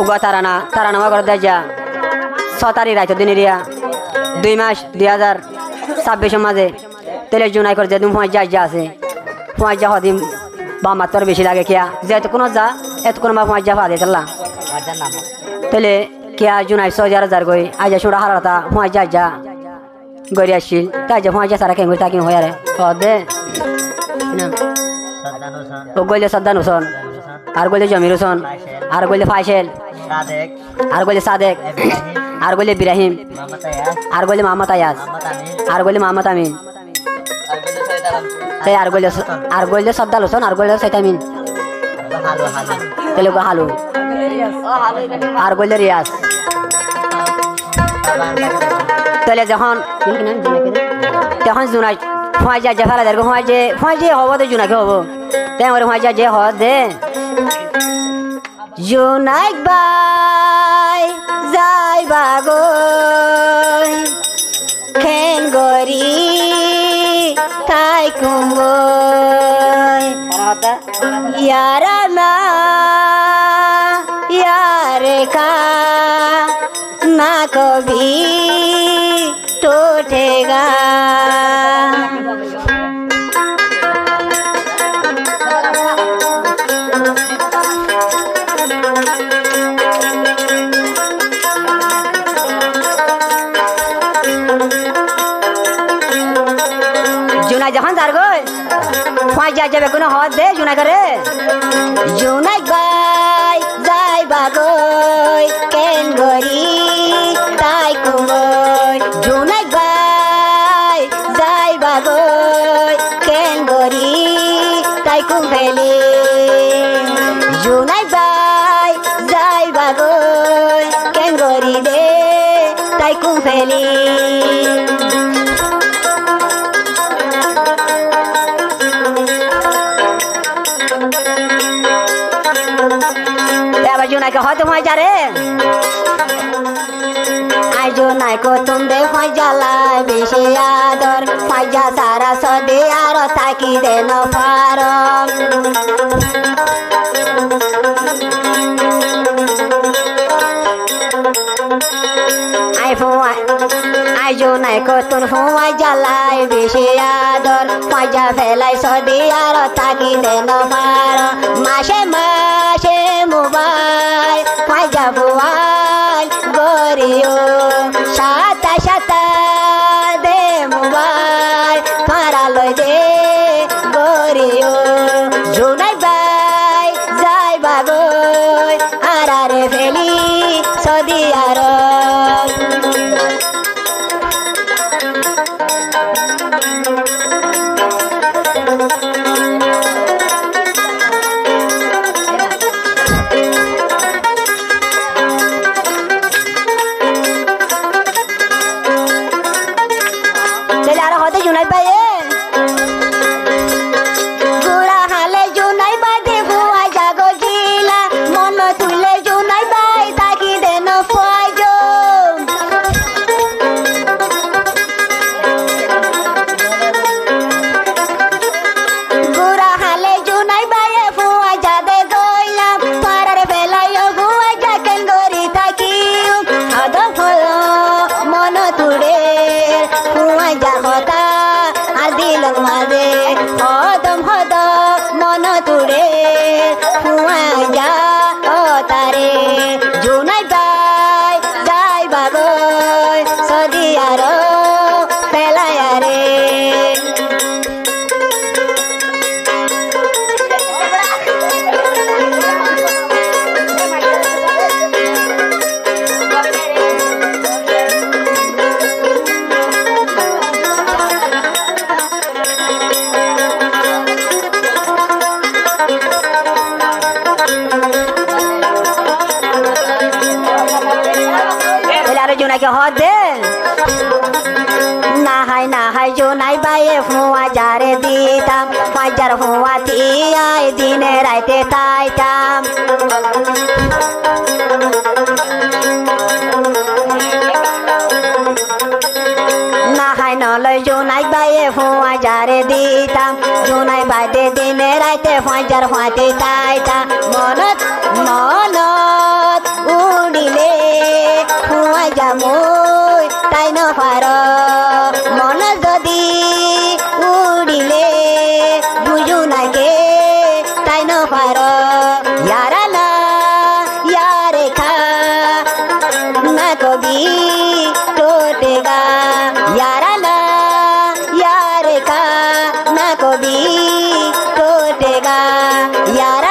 উগা তারানামা করে দেয় যা 6 তারিখ রাইত দিন এরিয়া 2 মাস 2026 মাঝে তেলে জুনাই করে যে তুমি যা আছে যা হদিম বা মাত্র বেশি লাগে কিয়া যেহেতু কোনো যা এত কোনো মা যা পা দিয়ে তেলে কিয়া জুনাই 6000 গই আজ সুরা হারাতা যা গড়ি আসছিল তাই যে যা সারা কেন তাকিন হয়ে রে দে না ও গইলে সদ্দান হোসেন আর গইলে জমির হোসেন আর গইলে ফাইসেল আর গইলে সাদেক আর গইলে ইব্রাহিম আর গইলে মোহাম্মদ আয়াজ আর গইলে মোহাম্মদ আমিন আর গইলে সদ্দাল হোসেন আর গইলে সাইতামিন তেলে হালু আর গইলে রিয়াজ তাহলে যখন জুনাই যা ফেলা দেয় যে হব তো জুনাকে হব তাই আমার যে হ দে জুনাই বাই যাই বাগই খেন গরি তাই কুমই ইয়ারা না ইয়ারে কা না কবি टूटेगा जुनाई जहां दार गए वहाँ जा जाबे कोनो हाथ दे जुनाई करे जुनाई बाई जाई बागोय केन गरी ताई कुमोय जुनाई बाई जाई बागोय केन गरी ताई कुमफेली जुनाई बाई जाई बागोय केन गरी दे ताई कुमफेली जुनाई को हद हुआ जा रे आई जुनाई को तुम दे हुआ जाला बेशे आदर फाजा सारा सदे आरो ताकि दे न पारो आई जुनाई को तुम हुआ जाला बेशे आदर फाजा फैलाई सदे आरो ताकि दे न पारो माशे माशे मोबाइल फाजा बुआल गोरियो शाता शाता दे मोबाइल मारा लो दे गोरियो जुनाई बाई जाई बागोय आरारे फेली सदी आरो जुनाई बाई गुड़ा हाले जुनाई बाई देखो आ जागो जिला मन तुले जुनाई बाई ताकि देन फाजो गुड़ा हाले जुनाई बाई फुआ जादे गोइला पारार बेलायो फुआ जाकेन गोरी ताकि आदो फलो मन तुड़े फुआ जागता दिलक मादे हदम हद मन तुड़े हुआ जा ओ तारे जुनाई बाई जाई बागोय सदियारो पेलायारे जुनाई के हाथ दे ना हाय जुनाई बाई फुआ जारे दीताम फाजार हुआ थी आए दिने राइते ताइताम ना हाय नलय जुनाई बाई फुआ जारे दीताम जुनाई बाई दे दिने राइते फाजार हुआ थी ताइता मन मन ना कभी टूटेगा यार अल्लाह यार का ना कभी टूटेगा यार